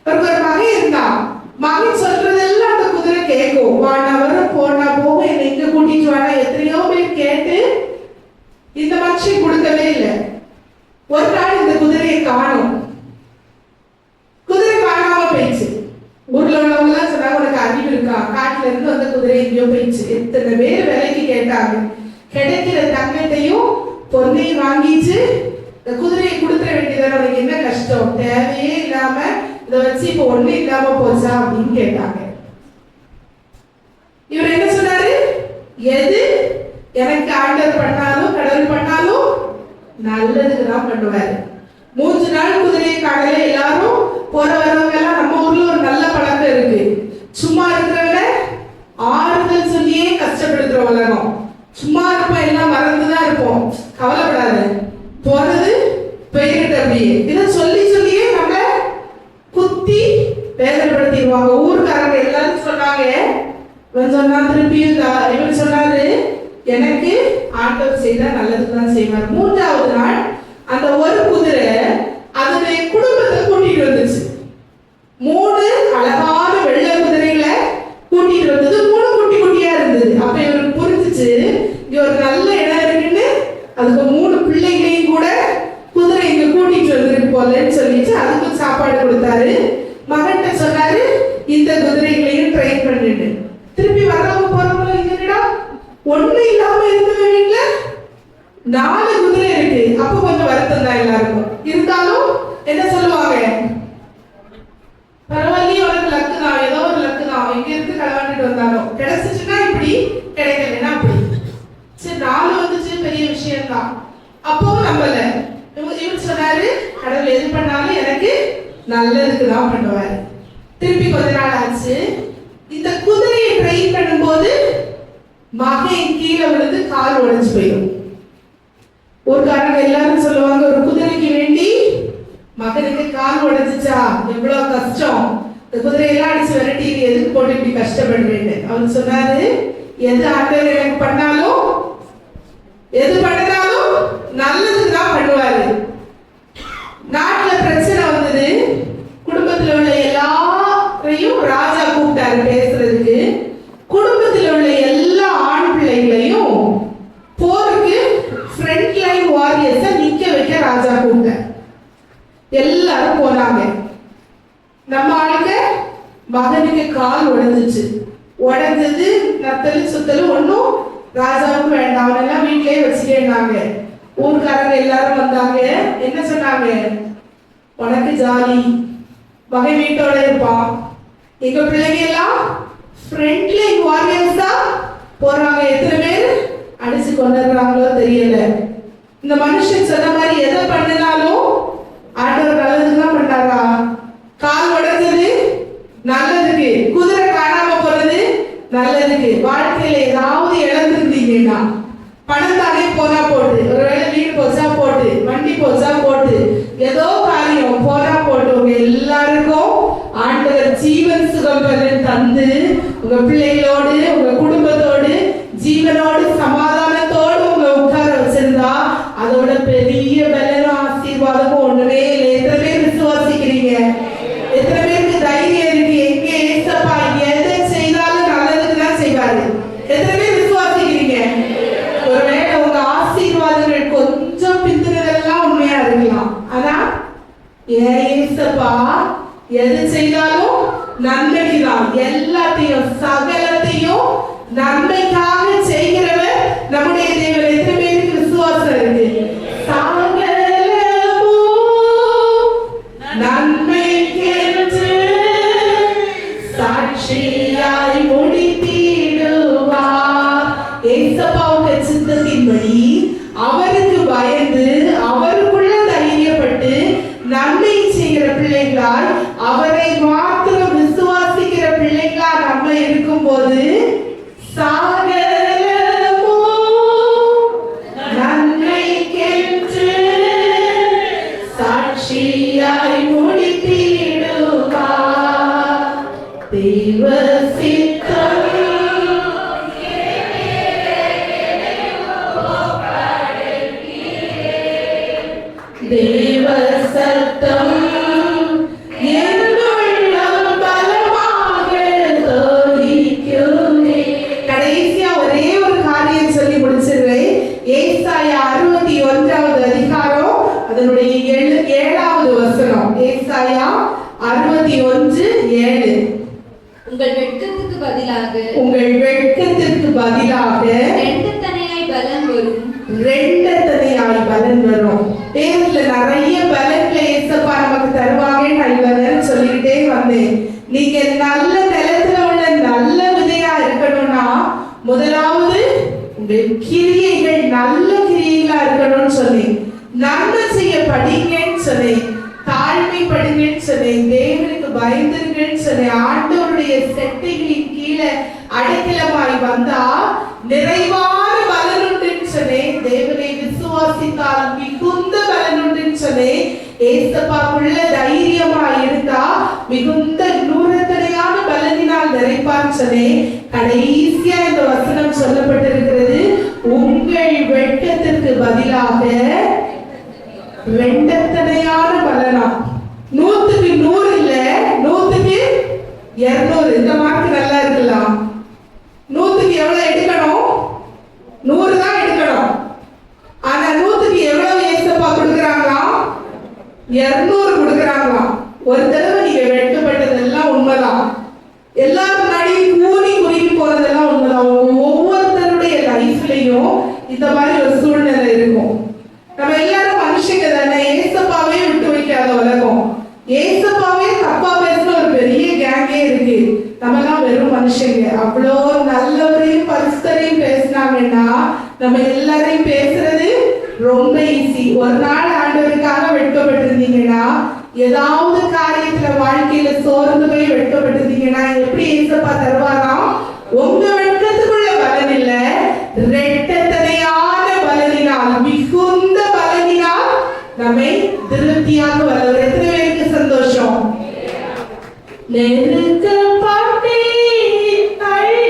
ஒரு மகன் இருந்தான். மகன் சொல்றதெல்லாம் அந்த குதிரை கேட்கும். வானா வரும், போனா போகும், என்னை இங்க கூட்டிட்டு வானா. எத்தனையோ பேர் கேட்டு இந்த மனுஷன் கொடுக்கவே இல்லை. ஒரு நாள் இந்த குதிரையை காணும். குதிரை காணாம போயிடுச்சு. ஊர்ல உள்ளவங்க எல்லாம் சொன்னாங்க, உனக்கு அறிவு இருக்கா? காட்டுல இருந்து வந்த குதிரை எங்கேயோ போயிடுச்சு. எத்தனை பேர் விலைக்கு கேட்டாங்க. கிடைக்கிற தங்கத்தையும் பொன்னையும் வாங்கிச்சு இந்த குதிரையை கொடுத்துட வேண்டியதான, உனக்கு என்ன கஷ்டம்? தேவையே இல்லாம இதை வச்சு இப்ப ஒண்ணு இல்லாம போச்சா அப்படின்னு கேட்டாங்க. இவர் என்ன சொன்னாரு? எது எனக்கு ஆண்டவர் பண்ணாலும் கடவுள் பண்ணாலும் நல்லதுக்குதான் பண்ணுவாரு. 3 நாள் குதிரையை காணல. எல்லாரும் போற வரவங்க எல்லாம், நம்ம ஊர்ல ஒரு நல்ல பழக்கம் இருக்கு, சும்மா இருக்கிறவங்க ஆறுதல் சொல்லியே கஷ்டப்படுத்துற உலகம். சும்மா இருப்போம், எல்லாம் மறந்துதான் இருப்போம், கவலைப்படாத, போறது போயிட்டு அப்படியே இதை சொல்லி சொல்லியே நம்ம குத்தி பயன்படுத்திடுவாங்க. ஊர்க்காரங்க எல்லாரும் சொன்னாங்க. இவன் சொன்னா திருப்பியும் இவன் சொன்னாரு, எனக்கு ஆண்டவர் செய்தா நல்லதுக்கு தான் செய்வார். 3வது நாள் அந்த ஒரு குதிரை அதனுடைய குடும்பத்தை கூட்டிட்டு வந்துச்சு. 3 அழகான வெள்ளை குதிரைகளை கூட்டிட்டு வந்தது. 3 குட்டி குட்டியா இருந்தது. அப்ப இவருக்கு புரிஞ்சிச்சு, இங்க ஒரு நல்ல இடம் இருக்குன்னு. அதுக்கு 3 பிள்ளைகளையும் கூட குதிரை இங்க கூட்டிட்டு வந்திருக்கு போலன்னு சொல்லிட்டு அதுக்கு சாப்பாடு கொடுத்தாரு. மகன்கிட்ட சொன்னாரு, இந்த குதிரைகளையும் ட்ரெயின் பண்ணிட்டு திருப்பி வர்றவங்க போறவங்க இல்லைடா, ஒண்ணு இல்லாம இருந்தவங்க வீட்டுல 4 குதிரை இருக்கு. அப்ப கொஞ்சம் வருத்தம் தான் எல்லாருக்கும். இருந்தாலும் என்ன சொல்லுவாங்க, பரவாயில்லையே, உனக்கு லக்கு தான், ஏதோ ஒரு லக்கு தான், இங்க இருந்து களவாண்டுட்டு வந்தாலும் கிடைச்சிச்சுன்னா இப்படி, கிடைக்கலன்னா அப்படி. சரி, 4 வந்துச்சு, பெரிய விஷயம் தான். அப்பவும் நம்பல. இவர் சொன்னாரு, கடவுள் எது பண்ணாலும் எனக்கு நல்லதுக்கு தான் பண்ணுவாரு. திருப்பி கொஞ்ச நாள் ஆச்சு. இந்த குதிரையை ட்ரெயின் பண்ணும்போது மகன் கீழே விழுந்து கால் உடைஞ்சு போயிடும். ஊர்க்காரங்க எல்லாரும் சொல்லுவாங்க, ஒரு குதிரைக்கு வேண்டி மகனுக்கு கால் உடைஞ்சிச்சா எவ்வளவு கஷ்டம், இந்த குதிரையெல்லாம் அடிச்சு விரட்டி எதுக்கு போட்டு இப்படி கஷ்டப்படுறேன்னு. அவர் சொன்னாரு, எது ஆண்டவர் எனக்கு பண்ணாலும், எது பண்ணாலும் நல்லதுக்கு தான் பண்ணுவாரு. நாட்டுல பிரச்சனை வந்தது. குடும்பத்தில் உள்ள எல்லாரையும் ராஜா கூப்பிட்டாரு பேசுறதுக்கு. குடும்பத்தில் உள்ள எல்லா ஆண் பிள்ளைகளையும் போருக்கு ஃப்ரண்ட் லைன் வாரியர்ஸை நிக்க வைக்க ராஜா கூப்பிட்டார். எல்லாரும் போனாங்க. நம்ம ஆளுங்க மகனுக்கு கால் உடைஞ்சிச்சு. உடைஞ்சது நத்தலு சுத்தலு ஒன்றும் ராஜாவுக்கு வேண்டாம், அவனெல்லாம் வீட்டிலேயே வச்சுட்டேன்னாங்க. ஊர்க்காரங்க எல்லாரும் வந்தாங்க. என்ன சொன்னாங்க, உனக்கு ஜாலி, மகன் வீட்டோட இருப்பான், எங்க பிள்ளைங்க எல்லாம் ஃப்ரண்ட் லைன் வாரியர்ஸா போறாங்க. எத்தனை பேர் அடிச்சு கொண்டாடுறாங்களோ தெரியல. இந்த மனுஷன் சொன்ன மாதிரி எதை பண்ணினாலும் ஆண்டவர் நல்லதுக்கு தான் பண்ணாரா? கால் உடைஞ்சது நல்லதுக்கு, குதிரை காணாம போறது நல்லதுக்கு. வாழ்க்கையில ஏதாவது இழந்திருந்தீங்கன்னா, பணம் தானே போனா போட்டு, ஒருவேளை வீடு போச்சா போட்டு, வண்டி போச்சா போட்டு, ஏதோ காரியம் போனா போட்டு, உங்க எல்லாருக்கும் ஆண்டவர் ஜீவன் சுகம் தந்து உங்க பிள்ளைகளோடு உங்க குடும்பத்தோடு ஜீவனோடு சமாதானத்தோடு உங்களை உட்கார வச்சிருந்தா அதோட பெரிய பலனும் ஆசீர்வாதமும் ஒண்ணுமே இல்லை. எத்தனை பேர் விசுவாசிக்கிறீங்க? எத்தனை பேருக்கு தைரியம் இருக்கு, எங்க ஏசப்பா எதை செய்தாலும் நல்லதுக்கு தான் செய்வாரு? எத்தனை பேர் விசுவாசிக்கிறீங்க? ஒருவேளை உங்க ஆசீர்வாதங்கள் கொஞ்சம் பிந்தினதெல்லாம் உண்மையா இருக்கலாம். ஆனா ஏசப்பா எது செய்தாலும் நன்மைக்குதான், எல்லாத்தையும் சகலத்தையும் நன்மைக்காக செய்கிறவர் நம்முடைய தேவன். எத்தனை பேருக்கு விசுவாசம் இருக்கு? நன்மைக்கென்று சாட்சியாய் முடித்திடுவார். ஏசப்பாவுக்கு சித்தத்தின்படி அவருக்கு பயந்து அவருக்குள்ள தைரியப்பட்டு நன்மை செய்கிற பிள்ளைகளால், அவரை மாத்திரம் விசுவாசிக்கிற பிள்ளைகளா நம்ம இருக்கும் போது நன்மைக்கென்று சாட்சியாய் முடித்திடுவார். தேவ சித்தம் தேவ சத்தம் என்னுள்ளம் பலமாக தோணிக்குமே. கடைசியா ஒரே ஒரு காரியம் சொல்லி முடிச்சிருவேன். ஏசாயா 61வது அதிகாரம் அதனுடைய 7வது வசனம். ஏசாயா 61:7. உங்கள் வெட்கத்துக்கு பதிலாக, உங்கள் வெட்கத்திற்கு பதிலாக ரெண்டத்தனையாய் பலன் வரும், ரெண்டத்தனையாய் பலன் வரும். தேவத்துல நிறைய பலன்களை ஏசப்பா நமக்கு தருவாங்க. நான் இவ்வளவு சொல்லிக்கிட்டே வந்தேன். நீங்க நல்ல நிலத்துல உள்ள நல்ல விதையா இருக்கணும்னா முதலாவது உங்கள் கிரியைகள் நல்ல கிரியைகளா இருக்கணும்னு சொன்னேன். நன்மை செய்ய படிங்கன்னு சொன்னேன், தாழ்மைப்படுங்கன்னு சொன்னேன், தேவனுக்கு பயந்துருங்கன்னு சொன்னேன். ஆண்டவருடைய செட்டைகளின் கீழே அடைக்கலமாய் வந்தா நிறைவான பலன் உண்டுன்னு சொன்னேன். தேவனை விசுவாசித்தால் மிகுந்த பலன் உண்டுன்னு சொன்னேன். ஏசப்பாக்குள்ள தைரியமா இருந்தா மிகுந்த நூறத்தனையா மிகுதியான பலனினால் நிறைப்பார் சொல்லி கடைசியா இந்த வசனம் சொல்லப்பட்டிருக்கிறது. உங்கள் வெட்கத்திற்கு பதிலாக ரெண்டத்தனையான பலனா. 100க்கு 100 இல்ல, 100க்கு 200. இந்த மார்க் நல்லா இருக்கலாம். 100க்கு எவ்வளவு எடுக்கணும்? 100 தான் எடுக்கணும். ஆனா 100க்கு எவ்வளவு ஏசப்பா கொடுக்கறாங்களா? 200 கொடுக்கறாங்களா? ஒரு தடவை நீங்க வெட்கப்பட்டதெல்லாம் உண்மைதான். எல்லாரும் முன்னாடி கூனி குறுகி போறதெல்லாம் உண்மைதான். ஒவ்வொருத்தருடைய லைஃப்லயும் இந்த மாதிரி ஒரு சூழ்நிலை இருக்கும். நம்ம எல்லாரும் மனுஷங்க தானே. ஏசப்பாவே விட்டு வைக்காத உலகம். ஏசப்பாவே தப்பா பேசுற ஒரு பெரிய கேங்கே இருக்கு. நம்ம எல்லாம் வெறும் மனுஷங்க. அவ்வளோ நல்லவரையும் பரிசுத்தரையும் பேசினாங்கன்னா நம்ம எல்லாரையும் பேசுறது ரொம்ப ஈஸி. ஒரு நாள் ஆண்டவருக்காக வெட்கப்பட்டிருந்தீங்கன்னா, ஏதாவது காரியத்துல வாழ்க்கையில சோர்ந்து போய் வெட்கப்பட்டிருந்தீங்கன்னா எப்படி ஏசப்பா தருவாராம்? உங்க வெட்கத்துக்குள்ள பலன் இல்ல, ரெட்டத்தனையான பலனினால், மிகுந்த பலனினால் நம்மை திருப்தியாக வல்லவர். எத்தனை பேருக்கு சந்தோஷம்? நெருக்கப்பட்டே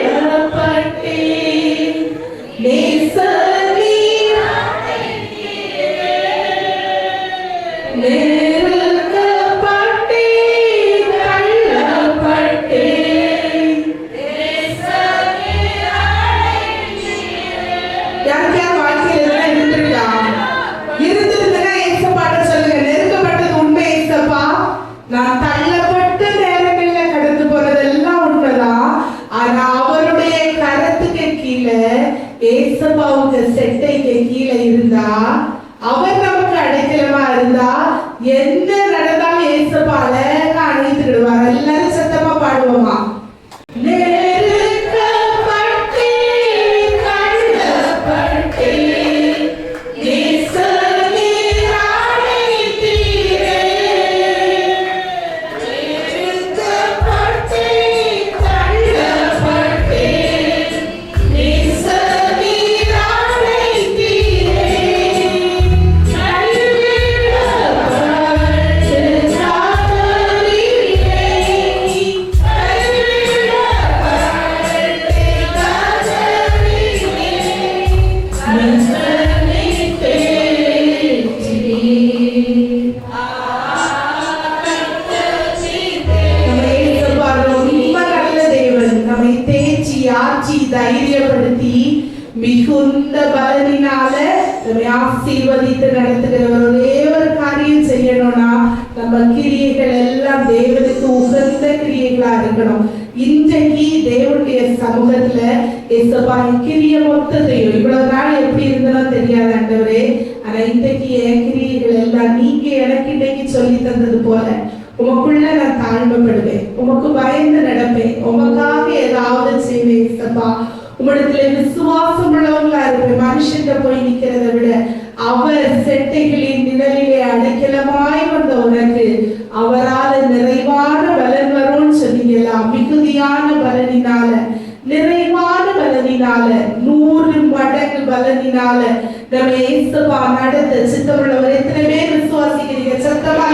தள்ளப்பட்டே நான் தள்ளப்பட்ட நேரங்கள்ல கடந்து போறதெல்லாம் உண்மைதான். ஆனா அவருடைய கரத்துக்கு கீழே, ஏசப்பாவுக்கு செட்டைக்கு கீழே இருந்தா, அவர் நமக்கு அடைக்கலமா இருந்தா, என்ன நடந்தாலும் ஏசப்பா அழகா அணைத்துடுவார். எல்லாரும் சத்தமா பாடுவோமா? தைரியப்படுத்தி மிகுந்த பலனினால நம்மை ஆசீர்வதித்து நடத்துகிற ஒரே ஒரு காரியம் செய்யணும்னா, நம்ம கிரியைகள் எல்லாம் தேவனுக்கு உகந்த கிரியைகளா இருக்கணும். இன்றைக்கு தேவனுடைய சமூகத்துல ஏசப்பா கிரிய மொத்தத்தையும் இவ்வளவு நாள் எப்படி இருந்தோம் தெரியாது ஆண்டவரே, ஆனா இன்றைக்கு என் கிரியைகள் எல்லாம் நீங்க எனக்கு இன்னைக்கு சொல்லி தந்தது போல உமக்குள்ள நான் தாழ்மைப்படுவேன், உமக்கு பயந்து நடப்பேன், உமக்காக ஏதாவது செய்வேன். ஏசப்பா உம்மிடத்துல விசுவாசம் உள்ளவங்களா இருப்பேன். மனுஷன் போய் நிக்கிறத விட அவர் செட்டைகளின் நிழலிலே அடைக்கலமாய் வந்த உனக்கு அவரால் நிறைவான பலன் வரும்னு சொன்னீங்களா? மிகுதியான பலனினால, நிறைவான பலனினால, 100 மடங்கு பலனினால நம்ம ஏசப்பா நடத்த சித்தமுள்ளவர். எத்தனை பேர் விசுவாசிக்கிறீங்க? சத்தமா